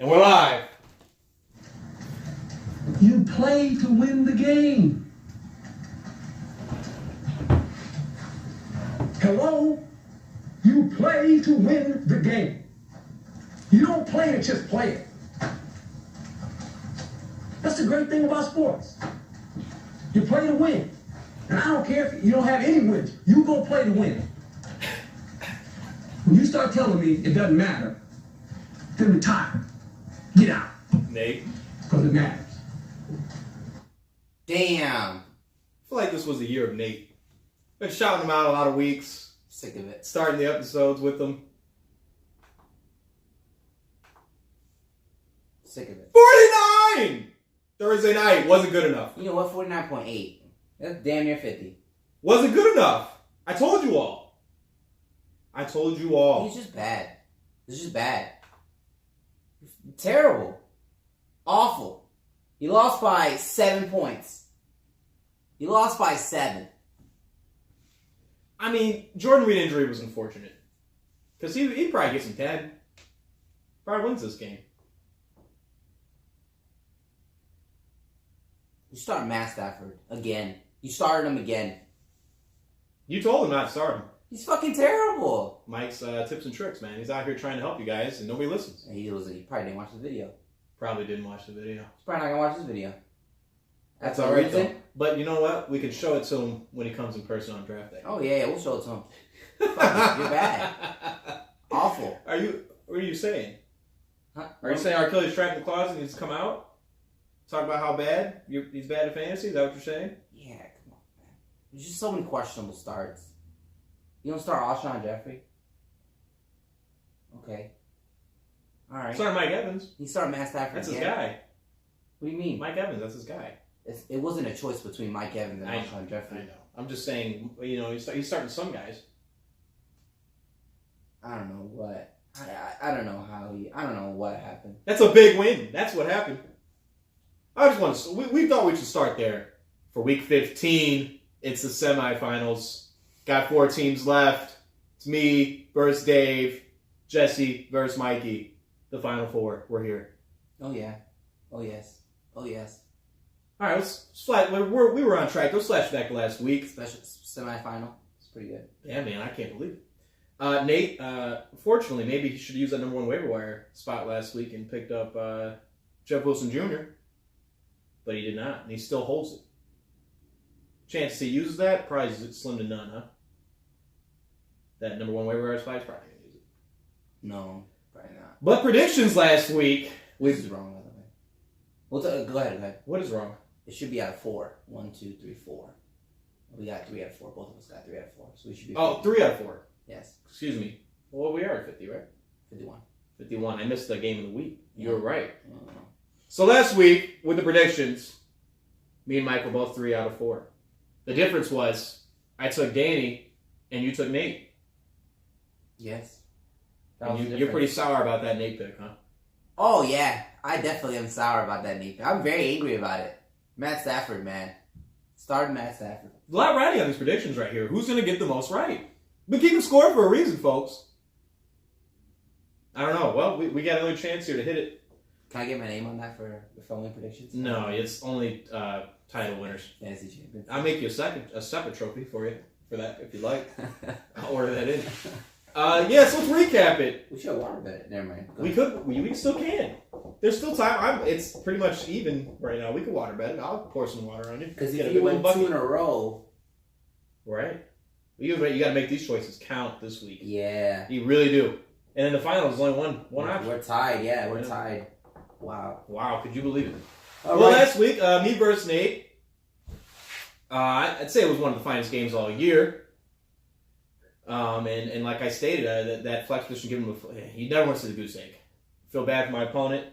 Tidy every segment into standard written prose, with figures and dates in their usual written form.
And we're live. You play to win the game. Hello? You play to win the game. You don't play to just play it. That's the great thing about sports. You play to win. And I don't care if you don't have any wins. You go play to win. When you start telling me it doesn't matter, then retire. Get out. Nate. Because it matters. Damn. I feel like this was the year of Nate. Been shouting him out a lot of weeks. Sick of it. Starting the episodes with him. Sick of it. 49! Thursday night. Wasn't good enough. You know what? 49.8. That's damn near 50. Wasn't good enough. I told you all. He's just bad. It's just bad. Terrible. Awful. He lost by 7 points. He lost by 7. I mean, Jordan Reed injury was unfortunate. Because he probably gets some 10. Probably wins this game. You start Matt Stafford again. You started him again. You told him not to start him. He's fucking terrible. Mike's tips and tricks, man. He's out here trying to help you guys, and nobody listens. He probably didn't watch the video. Probably didn't watch the video. He's probably not going to watch this video. That's all right, though. But you know what? We can show it to him when he comes in person on draft day. Oh, yeah, we'll show it to him. Fuck, you're bad. Awful. What are you saying? Huh? Are you saying R. Kelly's trapped in the closet and he's come out? Talk about how bad he's bad at fantasy? Is that what you're saying? Yeah, come on, man. There's just so many questionable starts. You don't start Alshon Jeffrey? Okay. All right. Sorry, Mike Evans. He started Matt Stafford. That's again. his guy. What do you mean? Mike Evans, that's his guy. It wasn't a choice between Mike Evans and Alshon Jeffrey. I know. I'm just saying, he's starting some guys. I don't know what. I don't know I don't know what happened. That's a big win. That's what happened. I just want to. We thought we should start there for week 15. It's the semifinals. Got 4 teams left. It's me versus Dave, Jesse versus Mikey. The final 4. We're here. Oh yeah. Oh yes. Oh yes. All right, let's flash. We were on track. Let's flash back to last week. Special semifinal. It's pretty good. Yeah, man, I can't believe it. Nate, fortunately, maybe he should use that number 1 waiver wire spot last week and picked up Jeff Wilson Jr., but he did not, and he still holds it. Chance he uses that, probably is slim to none, huh? That number 1 waiver wire spot, he's probably going to use it. No, probably not. But predictions last week. This is wrong, by the way. Well, go ahead. What is wrong? It should be out of 4. 1, 2, 3, 4. We got 3 out of 4. Both of us got 3 out of 4. So we should be. 50. 3 out of 4. Yes. Excuse me. Well, we are at 50, right? 51. 51. I missed the game of the week. You were right. No. So last week, with the predictions, me and Mike were both 3 out of 4. The difference was I took Danny and you took Nate. Yes. You're pretty sour about that Nate pick, huh? Oh, yeah. I definitely am sour about that Nate pick. I'm very angry about it. Matt Stafford, man. Started Matt Stafford. A lot riding on these predictions right here. Who's going to get the most right? We keep score for a reason, folks. I don't know. Well, we got another chance here to hit it. Can I get my name on that for the following predictions? No, it's only title winners. Fantasy champions. I'll make you a separate trophy for you for that if you'd like. I'll order that in. So let's recap it. We should have water bet it. Never mind. We still can. There's still time. It's pretty much even right now. We could water bet it. I'll pour some water on you. Because if you win 2 in a row, right? You got to make these choices count this week. Yeah, you really do. And in the finals, there's only one option. We're tied. Yeah, we're tied. Wow. Could you believe it? All well, right. last week, me versus Nate. I'd say it was one of the finest games all year. And like I stated, that flex position gave him he never wants to the goose egg. Feel bad for my opponent,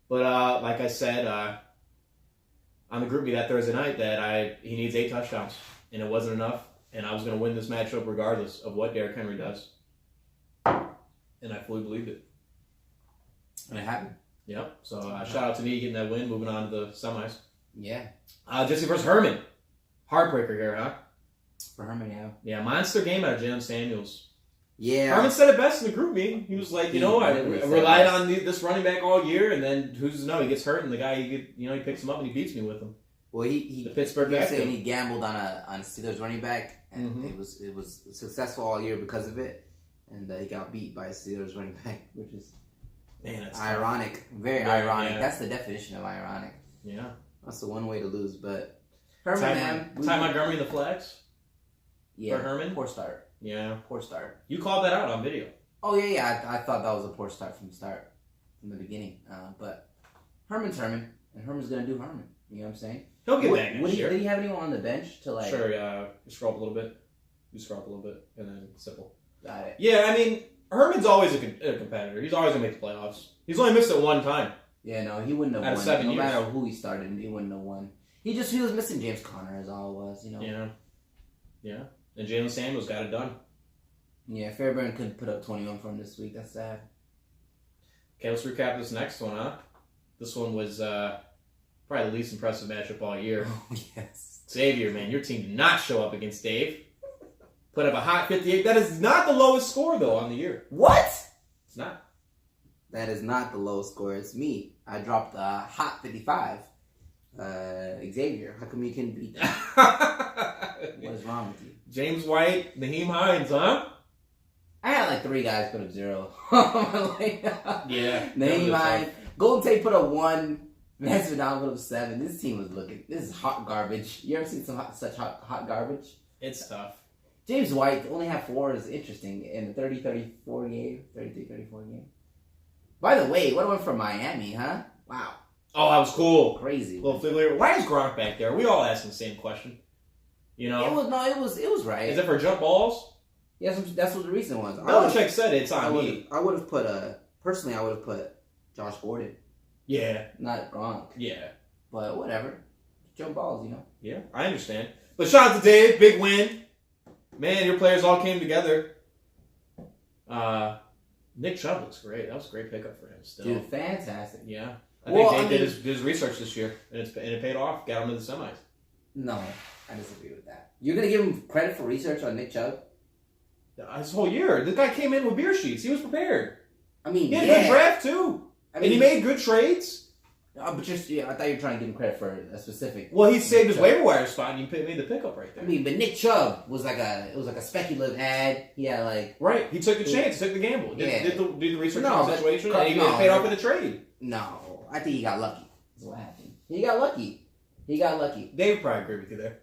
but like I said on the group me that Thursday night that he needs 8 touchdowns, and it wasn't enough, and I was going to win this matchup regardless of what Derrick Henry does, and I fully believed it. And it happened. Yep. So shout out to me getting that win, moving on to the semis. Yeah. Jesse versus Herman, heartbreaker here, huh? For Herman, yeah. Yeah, monster game out of Jalen Samuels. Yeah. Herman said it best in the group meeting. He was like, I relied on this running back all year, and then who's to know, he gets hurt, and the guy, he picks him up and he beats me with him. Well, the Pittsburgh he was back saying he gambled on a Steelers running back, and it was successful all year because of it, and he got beat by a Steelers running back, which is that's ironic, tough. very ironic. Yeah. That's the definition of ironic. Yeah, that's the one way to lose. But Herman, Ty Montgomery in the flex. Yeah, for Herman, poor start. Yeah, poor start. You called that out on video. Oh yeah. I thought that was a poor start from the beginning. But Herman's Herman, and Herman's gonna do Herman. You know what I'm saying? He'll get back next year. Did he have anyone on the bench to like? Sure. You scroll up a little bit. You scroll up a little bit, and then simple. Got it. Yeah, I mean, Herman's always a competitor. He's always gonna make the playoffs. He's only missed it one time. Yeah, no, he wouldn't have out won. Of 7 no years. matter who he started, he wouldn't have won. He was missing James Conner, is all it was. Yeah. And Jalen Samuels got it done. Yeah, Fairbairn couldn't put up 21 for him this week. That's sad. Okay, let's recap this next one, huh? This one was probably the least impressive matchup all year. Oh, yes. Xavier, man, your team did not show up against Dave. Put up a hot 58. That is not the lowest score, though, on the year. What? It's not. That is not the lowest score. It's me. I dropped a hot 55. Xavier, how come you couldn't beat that? What is wrong with you? James White, Naheem Hines, huh? I had like 3 guys put up 0. Yeah. Naheem Hines. Golden Tate put up 1. Vance Vidal put up 7. This team was looking. This is hot garbage. You ever seen such hot garbage? It's tough. James White only had 4 is interesting in the 30-34 game. 33-34 game. By the way, what went from Miami, huh? Wow. Oh, that was cool. Crazy. Little fiddler. Why is Gronk back there? We all asking the same question. It was right. Is it for jump balls? Yes, that's what the reason was. Belichick said it's on me. I would have put personally. I would have put Josh Gordon. Yeah. Not Gronk. Yeah. But whatever. Jump balls, Yeah, I understand. But shout out to Dave, big win. Man, your players all came together. Nick Chubb looks great. That was a great pickup for him. Still, dude, fantastic. Yeah, I think Dave did his research this year, and it paid off. Got him to the semis. No, I disagree with that. You're gonna give him credit for research on Nick Chubb? This whole year, the guy came in with beer sheets. He was prepared. I mean, he had a good draft too, and he made good trades. But I thought you were trying to give him credit for a specific. Well, he saved his waiver wire spot, and he made the pickup right there. I mean, but Nick Chubb was like a speculative ad. He had like right. He took the chance, took the gamble, did the research on the situation, and he paid off in the trade. No, I think he got lucky. That's what happened. He got lucky. Dave probably agree with you there.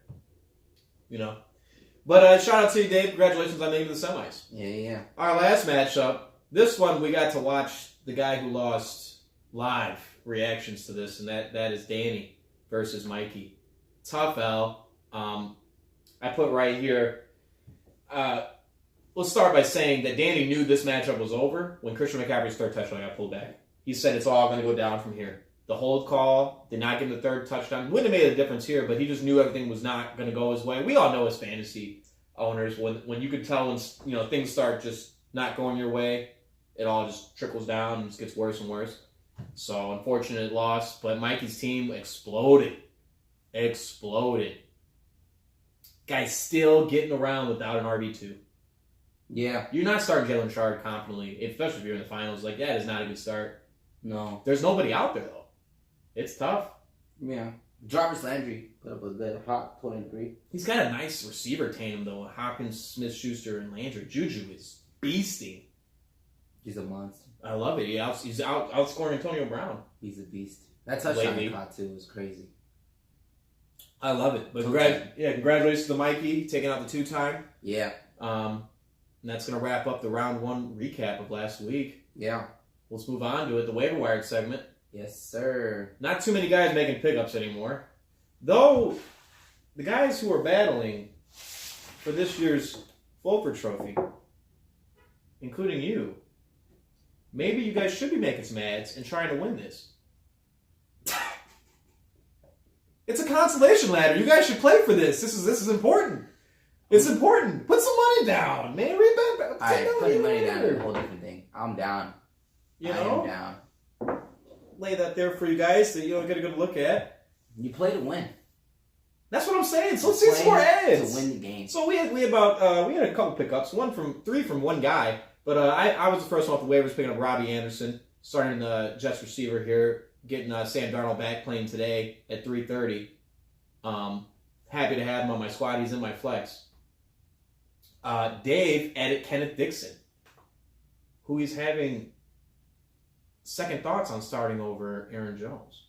But shout out to you, Dave. Congratulations on making the semis. Yeah. Our last matchup. This one we got to watch the guy who lost live reactions to this, and that is Danny versus Mikey. Tough L. I put right here. Let's start by saying that Danny knew this matchup was over when Christian McCaffrey's third touchdown got pulled back. He said it's all going to go down from here. The hold call did not give him the third touchdown. Wouldn't have made a difference here, but he just knew everything was not going to go his way. We all know as fantasy owners when you could tell when things start just not going your way, it all just trickles down and just gets worse and worse. So unfortunate loss, but Mikey's team exploded. Guy's still getting around without an RB2. Yeah. You're not starting Jalen Shard confidently, especially if you're in the finals. Like, that is not a good start. No. There's nobody out there, though. It's tough. Yeah. Jarvis Landry put up a good hot 23. He's got a nice receiver tandem, though. Hopkins, Smith-Schuster, and Landry. Juju is beasting. He's a monster. I love it. He's outscoring Antonio Brown. He's a beast. That touchdown he caught, too, was crazy. I love it. But congratulations to Mikey taking out the 2-time. Yeah. And that's going to wrap up the round 1 recap of last week. Yeah. Let's move on to it, the waiver wire segment. Yes, sir. Not too many guys making pickups anymore. Though, the guys who are battling for this year's Fulford Trophy, including you, maybe you guys should be making some ads and trying to win this. It's a consolation ladder. You guys should play for this. This is important. It's important. Put some money down, man. Putting money down is a whole different thing. I'm down. I am down. Lay that there for you guys to get a good look at. You play to win. That's what I'm saying. So let's see some more ads. To win the game. So we had a couple pickups. Three from one guy. But I was the first one off the waivers picking up Robbie Anderson, starting the Jets receiver here, getting Sam Darnold back playing today at 3:30. Happy to have him on my squad. He's in my flex. Dave added Kenneth Dixon, who he's having second thoughts on starting over Aaron Jones.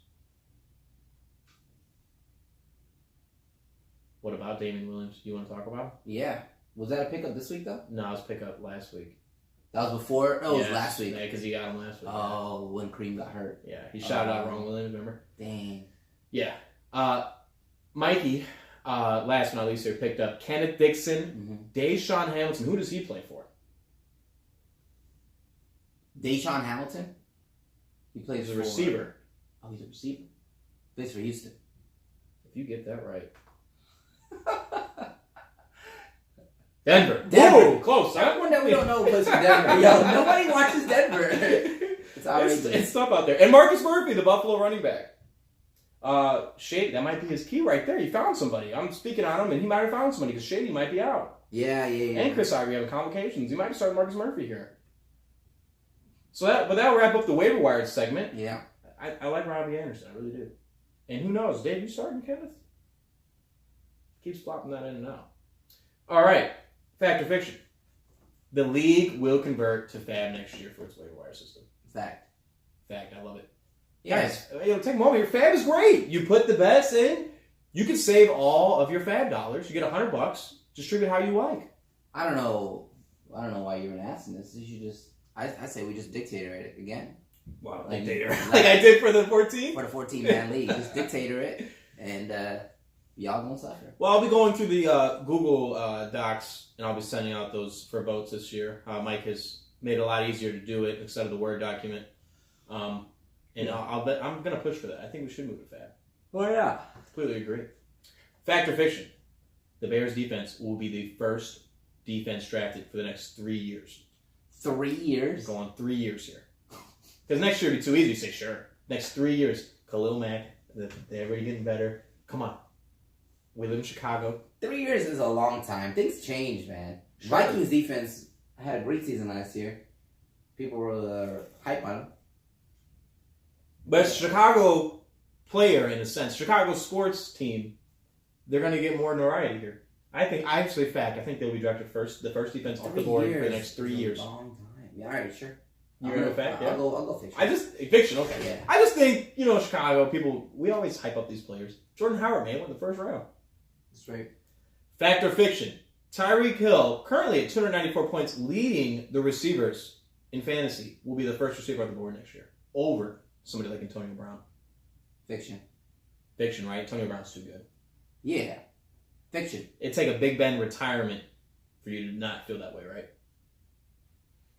What about Damien Williams? You want to talk about him? Yeah. Was that a pickup this week, though? No, it was pickup last week. That was before? No, it was last week. Yeah, because he got him last week. Oh, when Kareem got hurt. Yeah, he shouted out Ron Williams, remember? Dang. Yeah. Mikey, last but not least here, picked up Kenneth Dixon, Deshaun Hamilton. Who does he play for? Deshaun Hamilton? He plays He's a receiver. Oh, he's a receiver. Plays for Houston. If you get that right. Denver. Denver. Whoa, close. That's one that we don't know plays for Denver. Yo, nobody watches Denver. It's outrageous. It's tough out there. And Marcus Murphy, the Buffalo running back. Shady, that might be his key right there. He found somebody. I'm speaking on him, and he might have found somebody because Shady might be out. Yeah. And Chris Ivory having complications. He might be starting Marcus Murphy here. So that'll wrap up the waiver wire segment. Yeah. I like Robbie Anderson. I really do. And who knows? Dave, you starting Kenneth? Keeps flopping that in and out. All right. Fact or fiction? The league will convert to Fab next year for its waiver wire system. Fact. Fact. I love it. Yeah. Guys, take a moment here. Fab is great. You put the bets in. You can save all of your Fab dollars. You get $100. Distribute how you like. I don't know why you're even asking this. You should just. I say we just dictator it again. Wow, like, dictator. Like I did for the 14? For the 14-man league. Just dictator it, and y'all gonna suffer. Well, I'll be going through the Google Docs, and I'll be sending out those for votes this year. Mike has made it a lot easier to do it instead of the Word document. And I'll bet I'm going to push for that. I think we should move to Fab. Oh, yeah. Completely agree. Fact or fiction? The Bears defense will be the first defense drafted for the next 3 years. 3 years? We're going 3 years here. Because next year would be too easy to say, sure. Next 3 years, Khalil Mack, they're already getting better. Come on. We live in Chicago. 3 years is a long time. Things change, man. Sure. Vikings defense had a great season last year. People were hype on them. But Chicago player, in a sense, Chicago sports team, they're going to get more notoriety here. I think they'll be drafted first, the first defense off the board for the next 3 years. A long time. Yeah, all right, sure. You're going to fact? Yeah. I'll go fiction. Fiction, okay. Yeah. I just think, Chicago, we always hype up these players. Jordan Howard, man, went in the first round. That's right. Fact or fiction? Tyreek Hill, currently at 294 points, leading the receivers in fantasy, will be the first receiver on the board next year. Over somebody like Antonio Brown. Fiction. Fiction, right? Antonio Brown's too good. Yeah. Fiction. It'd take a Big Ben retirement for you to not feel that way, right?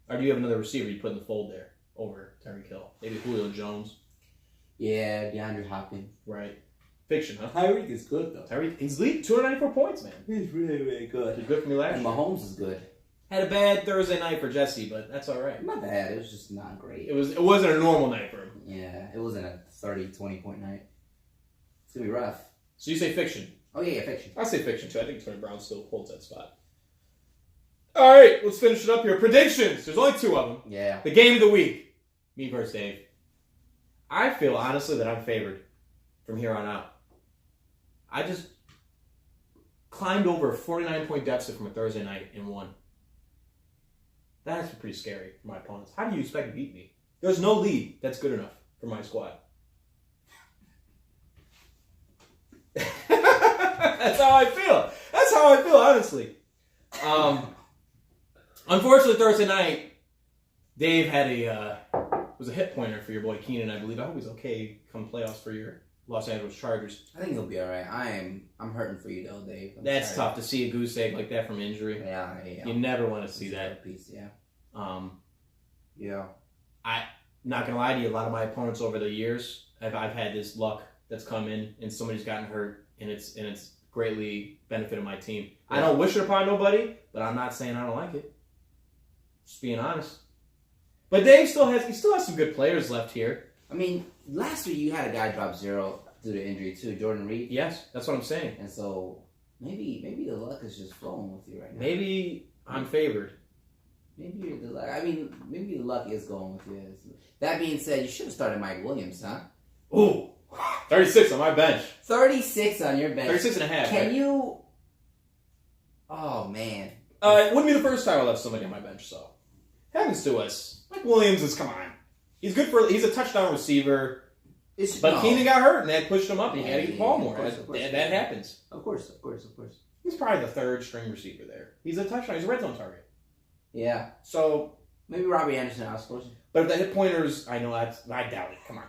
Or do you have another receiver you put in the fold there over Tyreek Hill? Maybe Julio Jones. Yeah, DeAndre Hopkins. Right. Fiction, huh? Tyreek is good, though. He's leading 294 points, man. He's really, really good. He's good for me last and year. Mahomes is good. Had a bad Thursday night for Jesse, but that's all right. Not bad. It was just not great. It wasn't a normal night for him. Yeah, it wasn't a 30, 20-point night. It's going to be rough. So you say fiction. Oh, yeah, fiction. I say fiction, too. I think Antonio Brown still holds that spot. All right, let's finish it up here. Predictions. There's only 2 of them. Yeah. The game of the week. Me versus Dave. I feel, honestly, that I'm favored from here on out. I just climbed over a 49-point deficit from a Thursday night and won. That's pretty scary for my opponents. How do you expect to beat me? There's no lead that's good enough for my squad. That's how I feel, honestly. Unfortunately, Thursday night, Dave had was a hit pointer for your boy Keenan, I believe. I hope he's okay come playoffs for your Los Angeles Chargers. I think he'll be all right. I'm hurting for you, though, Dave. That's tough to see a goose egg like that from injury. Yeah. You never want to see that. Piece, yeah. Yeah. I'm not gonna lie to you. A lot of my opponents over the years, I've had this luck that's come in, and somebody's gotten hurt, and it's greatly benefited my team. Yeah. I don't wish it upon nobody, but I'm not saying I don't like it. Just being honest. But Dave still has some good players left here. I mean, last week you had a guy drop 0. due to injury too. Jordan Reed. Yes, that's what I'm saying. And so maybe the luck is just flowing with you right now. Maybe I'm favored. Maybe the luck. I mean, maybe the luck is going with you. That being said, you should have started Mike Williams, huh? Ooh, 36 on my bench. 36 on your bench. 36 and a half. Can right? you? Oh man. It wouldn't be the first time I left somebody on my bench, so happens to us. Mike Williams is come on. He's good for. He's a touchdown receiver, but Keenan got hurt and that pushed him up. And he had to get the ball more. That happens. Of course. He's probably the third string receiver there. He's a touchdown. He's a red zone target. Yeah. So maybe Robbie Anderson outscores him. But if the hit pointers, I know I doubt it. Come on.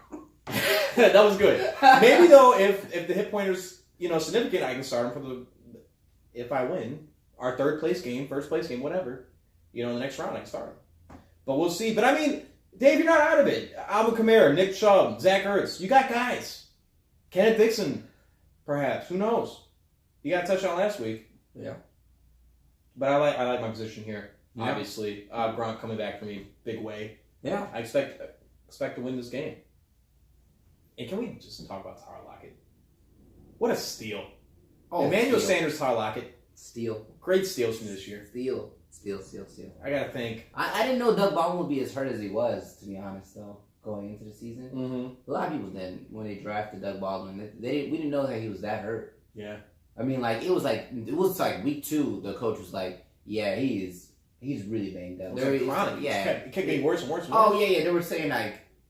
That was good. Maybe though, if the hit pointers, significant, I can start him for the. If I win our third place game, first place game, whatever, in the next round I can start him. But we'll see. But I mean, Dave, you're not out of it. Alvin Kamara, Nick Chubb, Zach Ertz, you got guys. Kenneth Dixon, perhaps. Who knows? You got a touchdown last week. Yeah. But I like my position here. Yeah. Obviously, Gronk coming back for me, big way. Yeah. I expect to win this game. And can we just talk about Tyler Lockett? What a steal! Oh, Emmanuel Sanders, Tyler Lockett, steal. Great steals from this year. Steal. I gotta think. I didn't know Doug Baldwin would be as hurt as he was, to be honest, though, going into the season. Mm-hmm. A lot of people didn't when they drafted Doug Baldwin. We didn't know that he was that hurt. Yeah. I mean, it was like week 2. The coach was like, "Yeah, he's really banged up." Chronic. Yeah, it kept getting worse and worse. Oh yeah. They were saying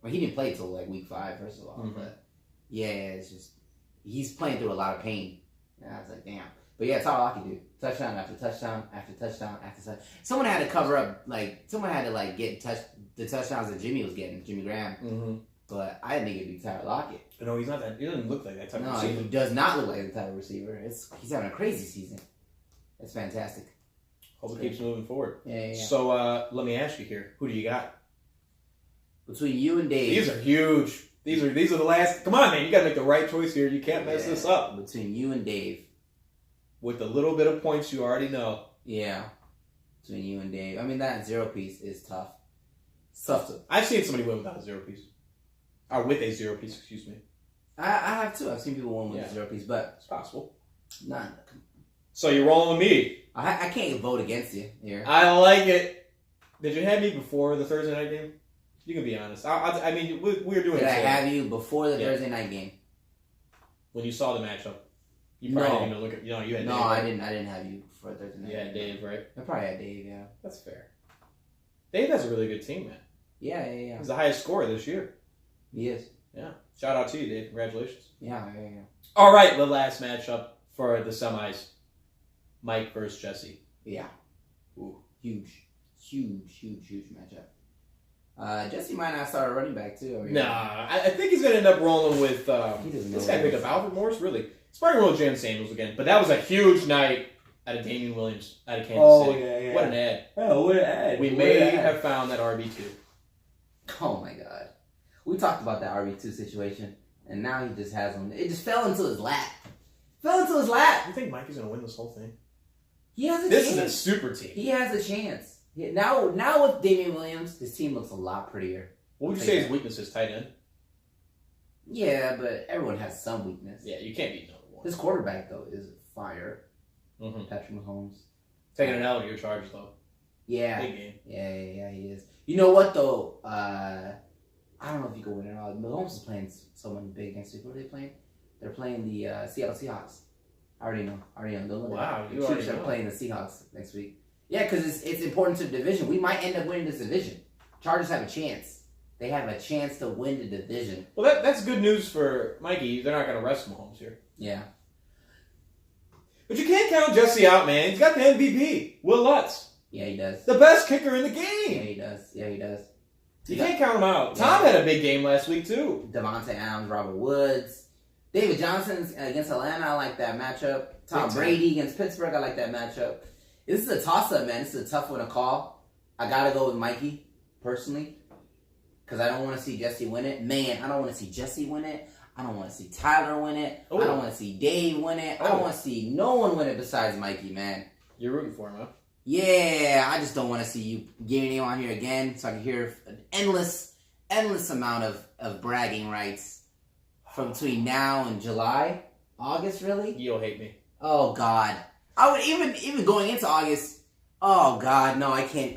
he didn't play till week 5, first of all. Mm-hmm. But yeah, it's just he's playing through a lot of pain. And I was like, damn. But yeah, it's all Lockett do. Touchdown after touchdown after touchdown after touchdown. Someone had to cover up, someone had to get the touchdowns that Jimmy was getting, Jimmy Graham. Mm-hmm. But I didn't think it'd be Tyler Lockett. No, he's not that. He doesn't look like that type of receiver. No, he does not look like the type of receiver. He's having a crazy season. It's fantastic. Hope it keeps moving forward. Yeah. So let me ask you here: who do you got? Between you and Dave. These are huge. These are the last. Come on, man! You got to make the right choice here. You can't mess this up. Between you and Dave. With the little bit of points you already know. Yeah. Between you and Dave. I mean, that 0 piece is tough. It's tough to. I've seen somebody win without a 0 piece. Or with a 0 piece, excuse me. I have too. I've seen people win with a 0 piece, but it's possible. Nah. So you're rolling with me. I can't vote against you here. I like it. Did you have me before the Thursday night game? You can be honest. I mean, we were doing. Did I have you before the Thursday night game? When you saw the matchup, you probably didn't even look at. You had. No, Dave, right? I didn't. I didn't have you before Thursday night. Yeah, Dave, right? I probably had Dave. Yeah, that's fair. Dave has a really good team, man. Yeah. He's the highest scorer this year. He is. Yeah. Shout out to you, Dave. Congratulations. Yeah. All right, the last matchup for the semis: Mike versus Jesse. Yeah. Ooh, huge matchup. Jesse might not start a running back too. I think he's gonna end up rolling with. This guy picked up Alfred Morris. Really, he's probably rolling with Jalen Samuels again. But that was a huge night out of Damian Williams out of Kansas City. Yeah. What an ad! Oh, what an ad! We may have found that RB2. Oh my god, we talked about that RB2 situation, and now he just has him. It just fell into his lap. You think Mike is gonna win this whole thing? He has a chance. This is a super team. He has a chance. Now with Damian Williams, his team looks a lot prettier. What would you say his weakness is? Tight end? Yeah, but everyone has some weakness. Yeah, you can't beat number one. His quarterback, though, is fire. Mm-hmm. Patrick Mahomes. Taking an L to your Chargers, though. Yeah. Big game. Yeah, he is. You know what, though? I don't know if you can win it all. Mahomes is playing someone big next week. What are they playing? They're playing the Seattle Seahawks. I already know. Wow, you already know. Playing the Seahawks next week. Yeah, because it's important to the division. We might end up winning this division. Chargers have a chance. They have a chance to win the division. Well, that's good news for Mikey. They're not going to rest Mahomes here. Yeah. But you can't count Jesse out, man. He's got the MVP, Will Lutz. Yeah, he does. The best kicker in the game. Yeah, he does. You can't count him out. Tom had a big game last week, too. Devontae Adams, Robert Woods. David Johnson's against Atlanta. I like that matchup. Tom Brady against Pittsburgh. I like that matchup. This is a toss-up, man. This is a tough one to call. I got to go with Mikey, personally, because I don't want to see Jesse win it. Man, I don't want to see Jesse win it. I don't want to see Tyler win it. Ooh. I don't want to see Dave win it. I don't want to see no one win it besides Mikey, man. You're rooting for him, huh? Yeah, I just don't want to see you getting on here again so I can hear an endless amount of bragging rights from between now and July, August, really? You'll hate me. Oh God, I would even going into August. Oh God, no, I can't.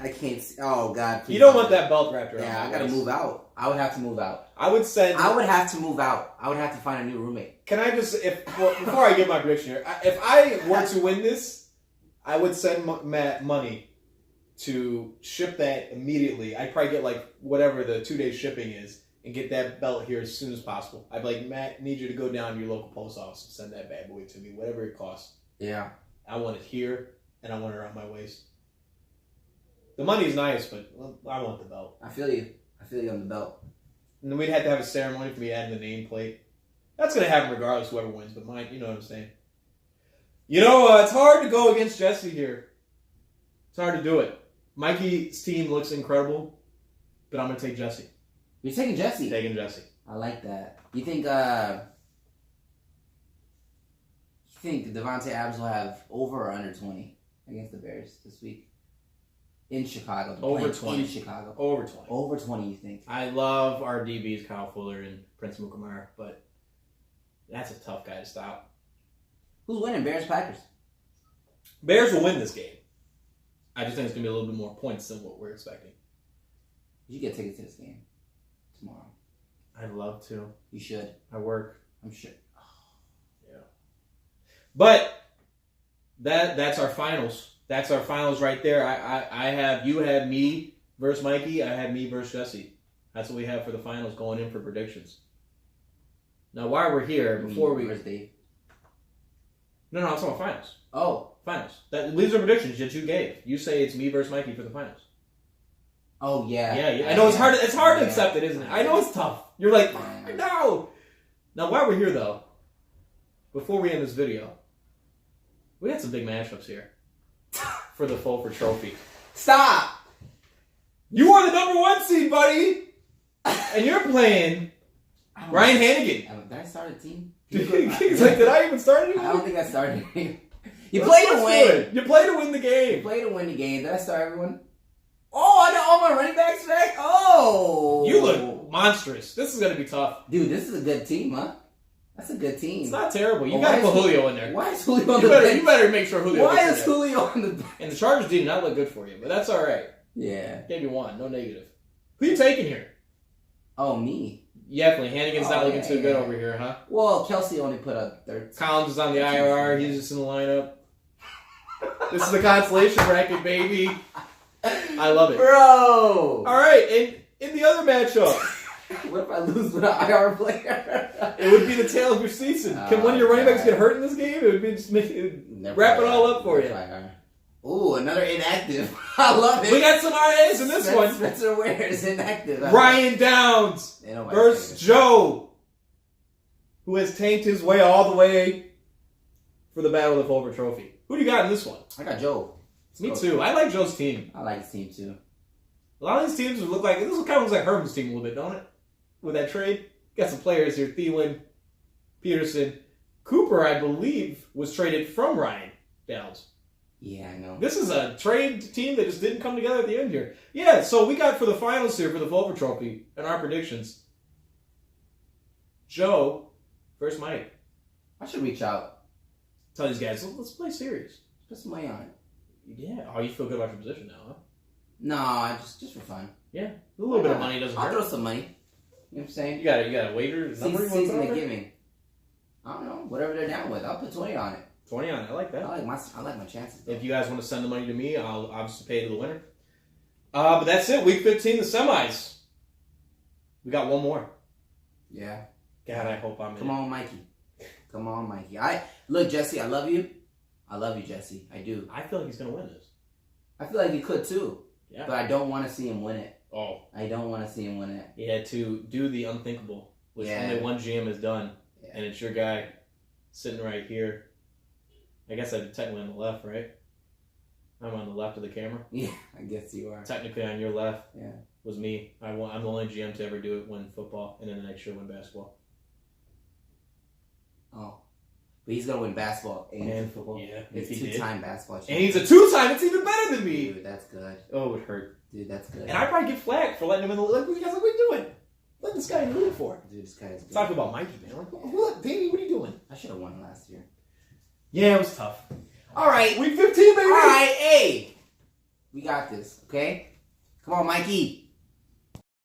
Oh God, please. You don't want that belt wrapped around. Yeah, I gotta move out. I would have to move out. I would have to move out. I would have to find a new roommate. Can I just, before I give my prediction here, if I were to win this, I would send Matt money to ship that immediately. I'd probably get like whatever the 2-day shipping is and get that belt here as soon as possible. I'd be like, Matt, need you to go down to your local post office and send that bad boy to me, whatever it costs. Yeah. I want it here, and I want it around my waist. The money's nice, but I want the belt. I feel you. I feel you on the belt. And then we'd have to have a ceremony for me adding the nameplate. That's going to happen regardless whoever wins, but mine, you know what I'm saying. You know, it's hard to go against Jesse here. It's hard to do it. Mikey's team looks incredible, but I'm going to take Jesse. You're taking Jesse? Taking Jesse. I like that. You think Devontae Adams will have over or under 20 against the Bears this week? In Chicago. Over 20. In Chicago. Over 20. Over 20, you think? I love our DBs, Kyle Fuller and Prince Mukamara, but that's a tough guy to stop. Who's winning, Bears-Packers? Bears will win this game. I just think it's going to be a little bit more points than what we're expecting. You get tickets to this game tomorrow. I'd love to. You should. I work. I'm sure. Yeah. But that's our finals. That's our finals right there. You have me versus Mikey. I have me versus Jesse. That's what we have for the finals going in for predictions. Now, while we're here, before we... Where's Dave? No, I'm talking about finals. Oh. Finals. These are predictions that you gave. You say it's me versus Mikey for the finals. Oh, yeah. Yeah. I know it's hard. It's hard to accept it, isn't it? I know it's tough. You're like, no. Now, while we're here, though, before we end this video, we got some big matchups here for the Fulford Trophy. Stop! You are the number 1 seed, buddy, and you're playing Ryan Hannigan. Did I start a team? He's like, did I even start anything? I don't think I started anything. You play to win. You play to win the game. You play to win the game. Did I start everyone? Oh, I got all my running backs back. Oh, you look monstrous. This is gonna be tough, dude. This is a good team, huh? That's a good team. It's not terrible. You got to put Julio in there. Why is Julio on the bench? You better make sure Julio. Why is Julio on the bench? And the Chargers did not look good for you, but that's all right. Yeah. Gave you 1, no negative. Who you taking here? Oh, me. Definitely. Hannigan's not looking too good over here, huh? Well, Kelsey only put up 13. Collins is on the IR. He's just in the lineup. This is the consolation bracket, baby. I love it. Bro! All right, and in the other matchup. What if I lose with an IR player? It would be the tale of your season. Can one of your running backs get hurt in this game? It would be just wrap it all up for you. Ooh, another inactive. I love it. We got some RAs in this one. Spencer Ware is inactive. Ryan Downs versus Joe, who has tanked his way all the way for the Battle of the Fulford Trophy. Who do you got in this one? I got Joe. Me too. I like Joe's team. I like his team too. A lot of these teams would look like, this kind of looks like Herman's team a little bit, don't it? With that trade. Got some players here. Thielen, Peterson. Cooper, I believe, was traded from Ryan Downs. Yeah, I know. This is a trade team that just didn't come together at the end here. Yeah, so we got for the finals here for the Fulford Trophy and our predictions. Joe versus Mike. I should reach out. Tell these guys, let's play serious. Put some money on it. Yeah. Oh, you feel good about your position now, huh? No, just for fun. Yeah. A little bit of money doesn't hurt. I'll throw some money. You know what I'm saying? You got a wager? Season of giving. I don't know. Whatever they're down with. I'll put 20 on it. 20 on it. I like that. I like my chances. If you guys want to send the money to me, I'll obviously pay to the winner. But that's it. Week 15, the semis. We got one more. Yeah. God, I hope I'm in. Come on, Mikey. Come on, Mikey. Look, Jesse, I love you. I love you, Jesse. I do. I feel like he's going to win this. I feel like he could too. Yeah. But I don't want to see him win it. Oh. I don't want to see him win it. He had to do the unthinkable, which only one GM has done. Yeah. And it's your guy sitting right here. I guess I'm technically on the left, right? I'm on the left of the camera. Yeah, I guess you are. Technically on your left. Yeah. Was me. I'm the only GM to ever do it, win football, and then the next year win basketball. Oh. But he's going to win basketball and football. Yeah. He's two-time basketball champion. And he's a 2-time. It's even better than me. Dude, that's good. Oh, it would hurt. Dude, that's good. And I probably get flagged for letting him in the... Like, you guys, what are we doing? Let this guy rooting for? Dude, this guy's good. Talk about Mikey, man. Like, Davey, what are you doing? I should have won last year. Yeah, it was tough. All right. Week 15, baby. All right, hey. We got this, okay? Come on, Mikey.